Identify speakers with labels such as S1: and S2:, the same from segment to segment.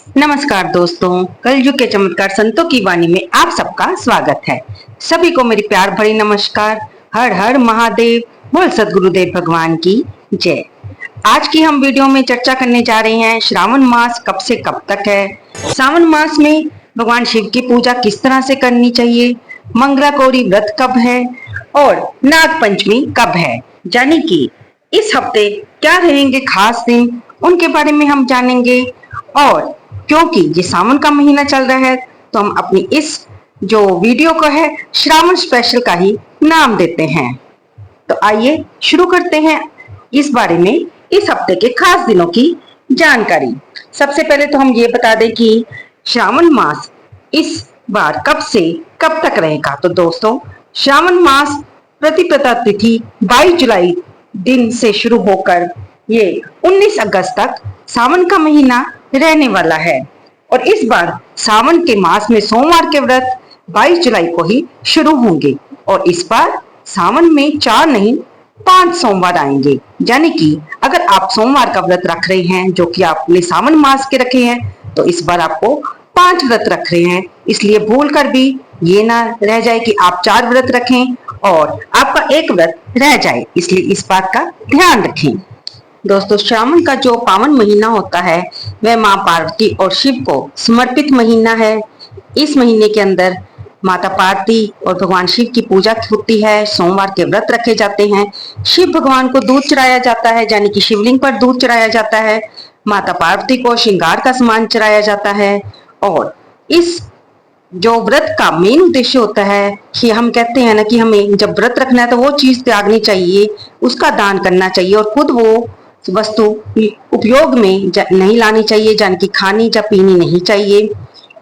S1: नमस्कार दोस्तों, कलयुग के चमत्कार संतों की वाणी में आप सबका स्वागत है। सभी को मेरी प्यार भरी नमस्कार। हर हर महादेव, बोल सदगुरुदेव भगवान की जय। आज की हम वीडियो में चर्चा करने जा रहे हैं श्रावण मास कब से कब तक है। सावन मास में भगवान शिव की पूजा किस तरह से करनी चाहिए, मंगला गौरी व्रत कब है और नाग पंचमी कब है, यानी कि इस हफ्ते क्या रहेंगे खास दिन, उनके बारे में हम जानेंगे। और क्योंकि ये सावन का महीना चल रहा है तो हम अपनी इस जो वीडियो को है श्रावण स्पेशल का ही नाम देते हैं। तो आइए शुरू करते हैं इस बारे में इस हफ्ते के खास दिनों की जानकारी। सबसे पहले तो हम ये बता दें कि श्रावण मास इस बार कब से कब तक रहेगा। तो दोस्तों, श्रावण मास प्रतिपदा तिथि 22 जुलाई दिन से शुरू होकर ये 19 अगस्त तक सावन का महीना रहने वाला है। और इस बार सावन के मास में सोमवार के व्रत 22 जुलाई को ही शुरू होंगे और इस बार सावन में 4 नहीं 5 सोमवार आएंगे। यानी कि अगर आप सोमवार का व्रत रख रहे हैं जो कि आपने सावन मास के रखे हैं, तो इस बार आपको 5 व्रत रख रहे हैं। इसलिए भूल कर भी ये ना रह जाए कि आप 4 व्रत रखें और आपका एक व्रत रह जाए, इसलिए इस बात का ध्यान रखें। दोस्तों, श्रावण का जो पावन महीना होता है वह माँ पार्वती और शिव को समर्पित महीना है। इस महीने के अंदर माता पार्वती और भगवान शिव की पूजा होती है। सोमवार के व्रत रखे जाते हैं। शिव भगवान को दूध चढ़ाया जाता है, यानी कि शिवलिंग पर दूध चढ़ाया जाता है। माता पार्वती को श्रृंगार का सामान चढ़ाया जाता है। और इस जो व्रत का मेन उद्देश्य होता है कि हम कहते हैं ना कि हमें जब व्रत रखना है तो वो चीज त्यागनी चाहिए, उसका दान करना चाहिए और खुद वो वस्तु उपयोग में नहीं लानी चाहिए, यानी कि खानी या पीनी नहीं चाहिए।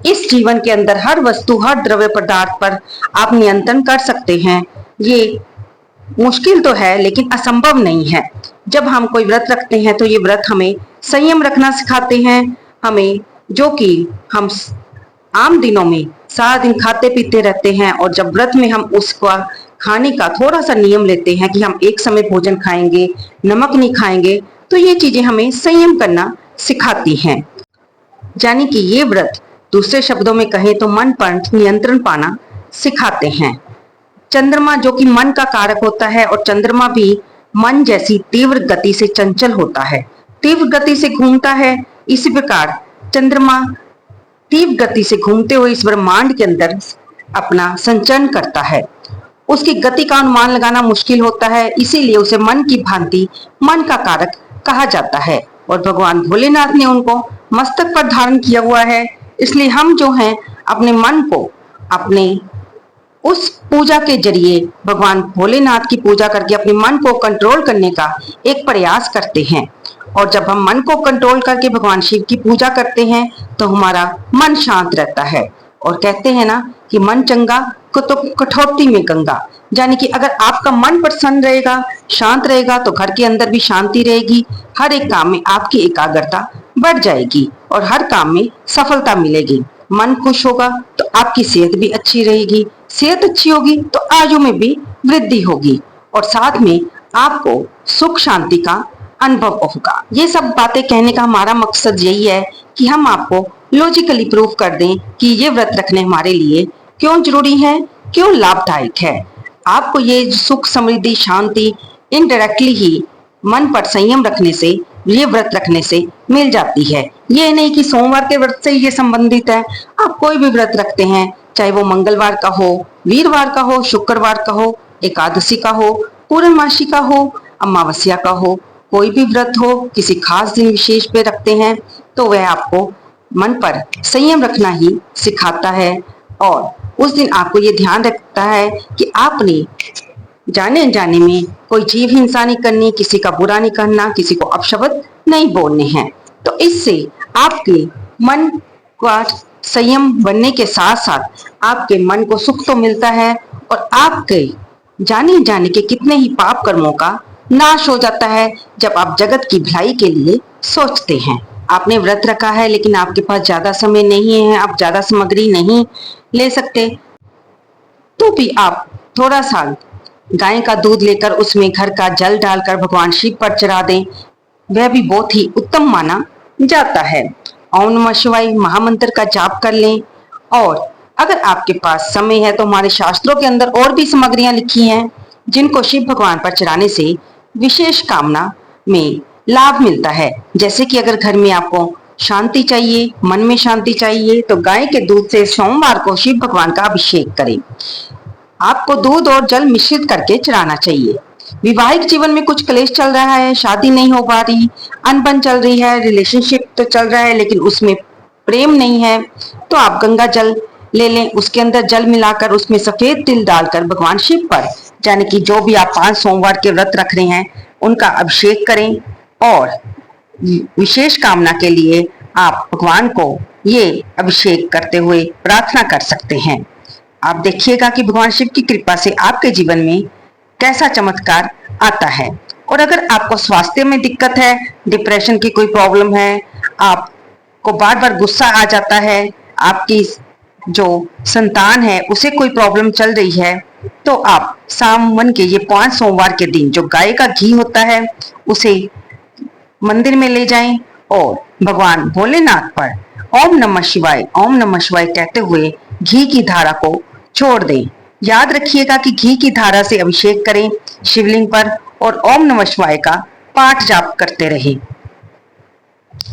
S1: इस जीवन के अंदर हर वस्तु, हर द्रव्य पदार्थ पर आप नियंत्रण कर सकते हैं। ये मुश्किल तो है लेकिन असंभव नहीं है। जब हम कोई व्रत रखते हैं तो ये व्रत हमें संयम रखना सिखाते हैं। हमें जो कि हम आम दिनों में सारा दिन खाते पीते रहते हैं और जब व्रत में हम उसका खाने का थोड़ा सा नियम लेते हैं कि हम एक समय भोजन खाएंगे, नमक नहीं खाएंगे, तो ये चीजें हमें संयम करना सिखाती हैं। यानी कि ये व्रत दूसरे शब्दों में कहें तो मन पर नियंत्रण पाना सिखाते हैं। चंद्रमा जो कि मन का कारक होता है और चंद्रमा भी मन जैसी तीव्र गति से चंचल होता है, तीव्र गति से घूमता है। इसी प्रकार चंद्रमा तीव्र गति से घूमते हुए इस ब्रह्मांड के अंदर अपना संचरण करता है। उसकी गति का अनुमान लगाना मुश्किल होता है, इसीलिए उसे मन की भांति मन का कारक कहा जाता है। और भगवान भोलेनाथ ने उनको मस्तक पर धारण किया हुआ है, इसलिए हम जो हैं अपने मन को अपने उस पूजा के जरिए भगवान भोलेनाथ की पूजा करके अपने मन को कंट्रोल करने का एक प्रयास करते हैं। और जब हम मन को कंट्रोल करके भगवान शिव की पूजा करते हैं तो हमारा मन शांत रहता है। और कहते हैं ना कि मन चंगा तो कठौती में गंगा, यानी कि अगर आपका मन प्रसन्न रहेगा, शांत रहेगा, तो घर के अंदर भी शांति रहेगी। हर एक काम में आपकी एकाग्रता बढ़ जाएगी और हर काम में सफलता मिलेगी। मन खुश होगा तो आपकी सेहत भी अच्छी रहेगी, सेहत अच्छी होगी तो आयु में भी वृद्धि होगी और साथ में आपको सुख शांति का अनुभव होगा। ये सब बातें कहने का हमारा मकसद यही है कि हम आपको लॉजिकली प्रूफ कर दें कि ये व्रत रखने हमारे लिए क्यों जरूरी है, क्यों लाभदायक है। आपको ये सुख समृद्धि शांति इनडायरेक्टली ही मन पर संयम रखने से, ये व्रत रखने से मिल जाती है। ये नहीं कि सोमवार के व्रत से ये संबंधित है। आप कोई भी व्रत रखते हैं, चाहे वो मंगलवार का हो, वीरवार का हो, शुक्रवार का हो, एकादशी का हो, पूर्णमासी का हो, अमावस्या का हो, कोई भी व्रत हो, किसी खास दिन विशेष पे रखते हैं तो वह आपको मन पर संयम रखना ही सिखाता है। और उस दिन आपको ये ध्यान रखता है कि आपने जाने अनजाने में कोई जीव हिंसा नहीं करनी, किसी का बुरा नहीं करना, किसी को अपशब्द नहीं बोलने हैं। तो इससे आपके मन का संयम बनने के साथ साथ आपके मन को सुख तो मिलता है और आपके जाने अनजाने के कितने ही पाप कर्मों का नाश हो जाता है जब आप जगत की भलाई के लिए सोचते हैं। आपने व्रत रखा है लेकिन आपके पास ज्यादा समय नहीं है, आप ज्यादा सामग्री नहीं ले सकते, तो भी आप थोड़ा सा गाय का दूध लेकर उसमें घर का जल डालकर भगवान शिव पर चढ़ा दें, वह भी बहुत ही उत्तम माना जाता है। ओम नमः शिवाय महामंत्र का जाप कर लें। और अगर आपके पास समय है तो हमारे शास्त्रों के अंदर और भी सामग्रियां लिखी हैं जिनको शिव भगवान पर चढ़ाने से विशेष कामना में लाभ मिलता है। जैसे कि अगर घर में आपको शांति चाहिए, मन में शांति चाहिए, तो गाय के दूध से सोमवार को शिव भगवान का अभिषेक करें। आपको दूध और जल मिश्रित करके चढ़ाना चाहिए। विवाहिक जीवन में कुछ क्लेश चल रहा है, शादी नहीं हो पा रही, अनबन चल रही है, रिलेशनशिप तो चल रहा है लेकिन उसमें प्रेम नहीं है, तो आप गंगा जल ले लें, उसके अंदर जल मिलाकर उसमें सफेद तिल डालकर भगवान शिव पर, यानी कि जो भी आप 5 सोमवार के व्रत रख रहे हैं उनका अभिषेक करें। और विशेष कामना के लिए आप भगवान को ये अभिषेक करते हुए प्रार्थना कर सकते हैं। आप देखिएगा कि भगवान शिव की कृपा से आपके जीवन में कैसा चमत्कार आता है। और अगर आपको स्वास्थ्य में दिक्कत है, डिप्रेशन की कोई प्रॉब्लम है, आपको बार बार गुस्सा आ जाता है, आपकी जो संतान है उसे कोई प्रॉब्लम चल रही है, तो आप सावन के ये 5 सोमवार के दिन जो गाय का घी होता है उसे मंदिर में ले जाएं और भगवान भोलेनाथ पर ओम नमः शिवाय कहते हुए घी की धारा को छोड़ दें। याद रखिएगा कि घी की धारा से अभिषेक करें शिवलिंग पर और ओम नमः शिवाय का पाठ जाप करते रहें।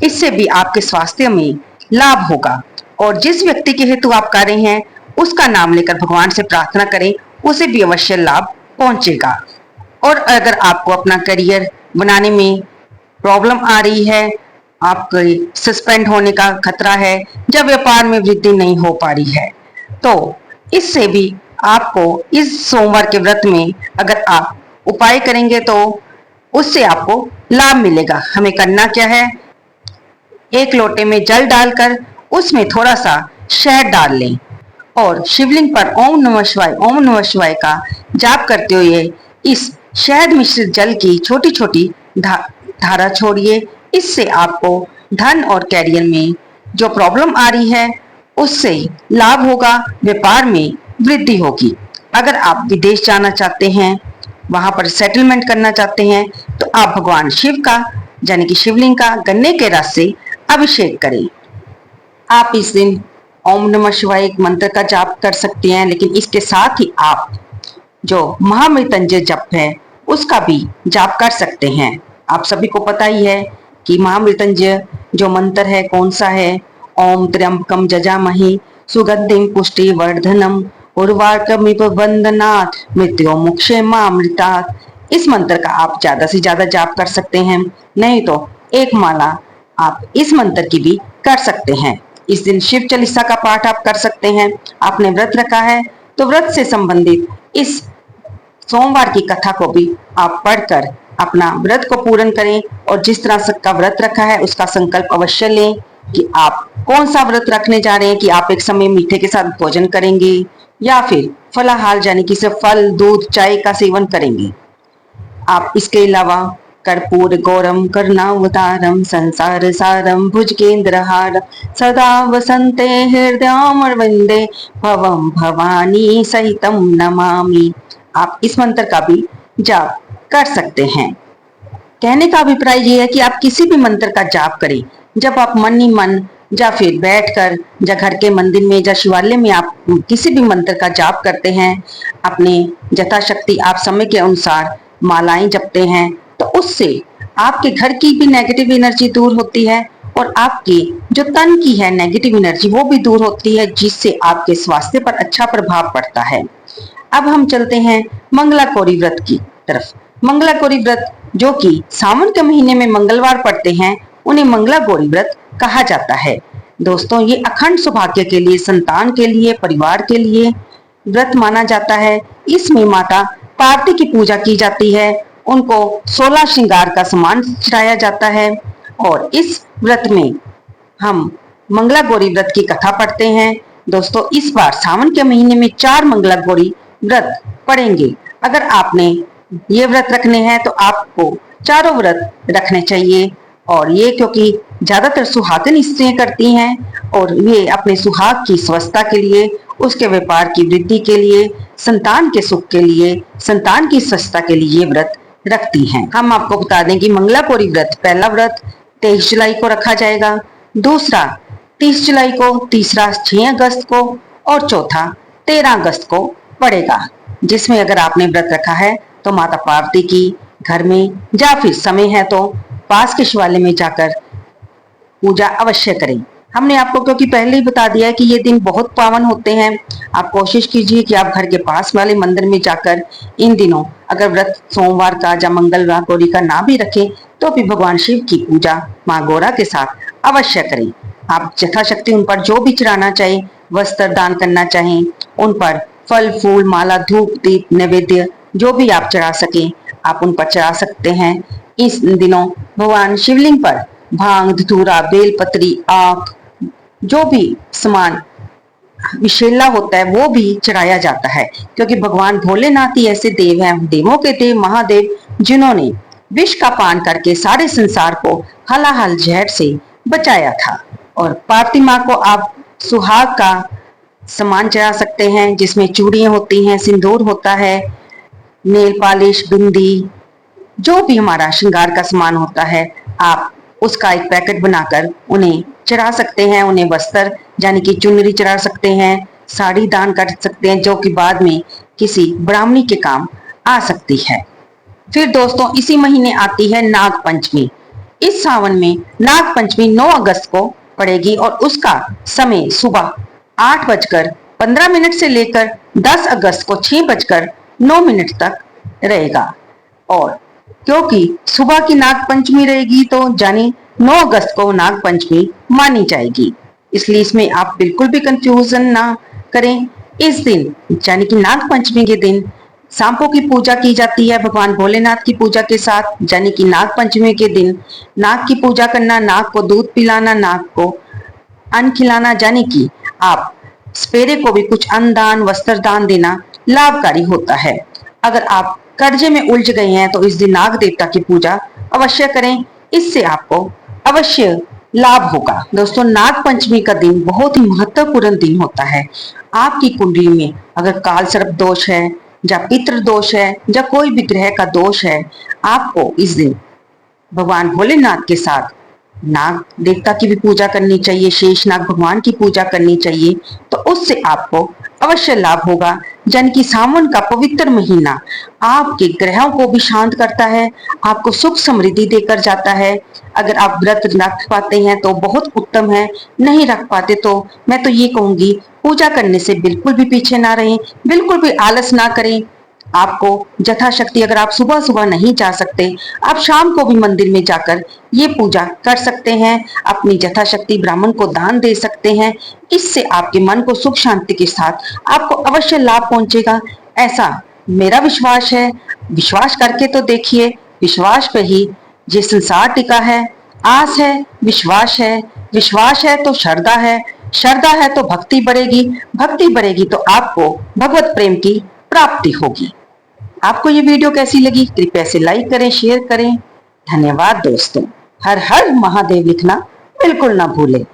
S1: इससे भी आपके स्वास्थ्य में लाभ होगा। और जिस व्यक्ति के हेतु आप कर रहे हैं उसका नाम लेकर भगवान से प्रार्थना करें, उसे भी अवश्य लाभ पहुंचेगा। और अगर आपको अपना करियर बनाने में प्रॉब्लम आ रही है, आपके सस्पेंड होने का खतरा है, जब व्यापार में वृद्धि नहीं हो पा रही है, तो इससे भी आपको इस सोमवार के व्रत में अगर आप उपाय करेंगे तो उससे आपको लाभ मिलेगा। हमें करना क्या है, एक लोटे में जल डालकर उसमें थोड़ा सा शहद डाल लें और शिवलिंग पर ओम नमः शिवाय का जाप करते हुए इस शहद मिश्रित जल की छोटी छोटी धारा छोड़िए। इससे आपको धन और कैरियर में जो प्रॉब्लम आ रही है उससे लाभ होगा, व्यापार में वृद्धि होगी। अगर आप विदेश जाना चाहते हैं, वहां पर सेटलमेंट करना चाहते हैं, तो आप भगवान शिव का यानी कि शिवलिंग का गन्ने के रस से अभिषेक करें। आप इस दिन ओम नमः शिवाय मंत्र का जाप कर सकते हैं, लेकिन इसके साथ ही आप जो महामृत्युंजय जप है उसका भी जाप कर सकते हैं। आप सभी को पता ही है कि महामृत्युंजय जो मंत्र है कौन सा है, ओम त्र्यंबकम जजामहि सुगंधिम पुष्टि वर्धनम उर्वारुकमिव वंदनात् मृत्योर्मुक्षेमामृतात्। इस मंत्र का आप ज्यादा से ज्यादा जाप कर सकते हैं, नहीं तो एक माला आप इस मंत्र की भी कर सकते हैं। इस दिन शिव चालीसा का पाठ आप कर सकते हैं। आपने व्रत रखा है तो व्रत से संबंधित इस सोमवार की कथा को भी आप पढ़कर अपना व्रत को पूर्ण करें। और जिस तरह का व्रत रखा है उसका संकल्प अवश्य लें कि आप कौन सा व्रत रखने जा रहे हैं, कि आप एक समय मीठे के साथ भोजन करेंगे या फिर फलाहार यानी कि सिर्फ फल, दूध, चाय का सेवन करेंगे। आप इसके अलावा कर्पूर गौरम करुणावतारम संसार सारम भुजगेंद्रहार सदा वसंते हृदयामरविंदे भवम भवानी सहितम नमामि। आप इस मंत्र का भी जाप कर सकते हैं। कहने का अभिप्राय ये है कि आप किसी भी मंत्र का जाप करें, जब आप मन ही मन या फिर बैठकर या घर के मंदिर में या शिवालय में आप किसी भी मंत्र का जाप करते हैं, अपने यथाशक्ति आप समय के अनुसार मालाएं जपते हैं, तो उससे आपके घर की भी नेगेटिव एनर्जी दूर होती है और आपकी जो तन की है नेगेटिव एनर्जी वो भी दूर होती है, जिससे आपके स्वास्थ्य पर अच्छा प्रभाव पड़ता है। अब हम चलते हैं मंगला गौरी व्रत की तरफ। मंगला गौरी व्रत जो कि सावन के महीने में मंगलवार पड़ते हैं उन्हें मंगला गौरी व्रत कहा जाता है। दोस्तों, ये अखंड सौभाग्य के लिए, संतान के लिए, परिवार के लिए व्रत माना जाता है। इसमें माता पार्वती की पूजा की जाती है, उनको 16 श्रृंगार का सामान चढ़ाया जाता है। और इस व्रत में हम मंगला गौरी व्रत की कथा पढ़ते हैं। दोस्तों, इस बार सावन के महीने में 4 मंगला गौरी व्रत पढ़ेंगे। अगर आपने ये व्रत रखने हैं तो आपको चारों व्रत रखने चाहिए। और ये क्योंकि ज्यादातर सुहागिन स्त्रियां करती हैं और ये अपने सुहाग की स्वस्थता के लिए, उसके व्यापार की वृद्धि के लिए, संतान के सुख के लिए, संतान की स्वस्थता के लिए ये व्रत रखती हैं। हम आपको बता दें कि मंगला गौरी व्रत पहला व्रत 23 जुलाई को रखा जाएगा, दूसरा 30 जुलाई को, तीसरा 6 अगस्त को और चौथा 13 अगस्त को पड़ेगा, जिसमें अगर आपने व्रत रखा है तो माता पार्वती की घर में या फिर समय है तो पास के शिवालय में जाकर पूजा अवश्य करें। हमने आपको क्योंकि पहले ही बता दिया है कि ये दिन बहुत पावन होते हैं। आप कोशिश कीजिए कि आप घर के पास वाले मंदिर में जाकर इन दिनों अगर व्रत सोमवार का या मंगलवार गौरी का ना भी रखें तो भी भगवान शिव की पूजा माँ गौरा के साथ अवश्य करें। आप यथाशक्ति उन पर जो भी चढ़ाना चाहे, वस्त्र दान करना चाहें, उन पर फल फूल माला धूप दीप नैवेद्य जो भी आप चढ़ा सकें आप उन पर चढ़ा सकते हैं। इस दिनों भगवान शिवलिंग पर भांग धतूरा बेलपत्री आख जो भी सामान विशेला होता है वो भी चढ़ाया जाता है, क्योंकि भगवान भोलेनाथ ही ऐसे देव हैं, देवों के देव महादेव, जिन्होंने विष का पान करके सारे संसार को हलाहल जहर से बचाया था। और पार्वती माँ को आप सुहाग का सामान चढ़ा सकते हैं, जिसमें चूड़ियां होती हैं, सिंदूर होता है, नेल पॉलिश बिंदी जो भी हमारा श्रृंगार का सामान होता है आप उसका एक पैकेट बनाकर उन्हें चढ़ा सकते हैं। उन्हें वस्त्र यानी कि चुनरी चढ़ा सकते हैं, साड़ी दान कर सकते हैं, जो कि बाद में किसी ब्राह्मणी के काम आ सकती है। फिर दोस्तों इसी महीने आती है नाग पंचमी। इस सावन में नाग पंचमी 9 अगस्त को पड़ेगी और उसका समय सुबह 8:15 से लेकर 10 अगस्त को 6:09 तक रहेगा। और क्योंकि सुबह की नाग पंचमी रहेगी तो जानी 9 अगस्त को नाग पंचमी मानी जाएगी, इसलिए इसमें आप बिल्कुल भी कंफ्यूजन ना करें। इस दिन यानी कि नाग पंचमी के दिन सांपों की पूजा की जाती है भगवान भोलेनाथ की पूजा के साथ। यानी कि नाग पंचमी के दिन नाग की पूजा करना, नाग को दूध पिलाना, नाग को अन्न खिलाना, यानी कि आप सपेरे को भी कुछ अन्न दान वस्त्र दान देना लाभकारी होता है। अगर आप कर्जे में उलझ गए हैं तो इस दिन नाग देवता की पूजा अवश्य करें, इससे आपको अवश्य लाभ होगा। दोस्तों नाग पंचमी का दिन बहुत ही महत्वपूर्ण दिन होता है। आपकी कुंडली में अगर काल सर्प दोष है या पितृ दोष है या कोई भी ग्रह का दोष है, आपको इस दिन भगवान भोलेनाथ के साथ नाग देवता की भी पूजा करनी चाहिए, शेषनाग भगवान की पूजा करनी चाहिए, तो उससे आपको अवश्य लाभ होगा। यानी कि सावन का पवित्र महीना आपके ग्रहों को भी शांत करता है, आपको सुख समृद्धि देकर जाता है। अगर आप व्रत रख पाते हैं तो बहुत उत्तम है, नहीं रख पाते तो मैं तो ये कहूंगी पूजा करने से बिल्कुल भी पीछे ना रहें, बिल्कुल भी आलस ना करें। आपको यथाशक्ति अगर आप सुबह सुबह नहीं जा सकते आप शाम को भी मंदिर में जाकर ये पूजा कर सकते हैं, अपनी यथाशक्ति ब्राह्मण को दान दे सकते हैं। इससे आपके मन को सुख शांति के साथ आपको अवश्य लाभ पहुंचेगा, ऐसा मेरा विश्वास है। विश्वास करके तो देखिए, विश्वास पे ही ये संसार टिका है। आस है, विश्वास है तो श्रद्धा है, श्रद्धा है तो भक्ति बढ़ेगी, भक्ति बढ़ेगी तो आपको भगवत प्रेम की प्राप्ति होगी। आपको ये वीडियो कैसी लगी कृपया से लाइक करें, शेयर करें। धन्यवाद दोस्तों। हर हर महादेव लिखना बिल्कुल ना भूलें।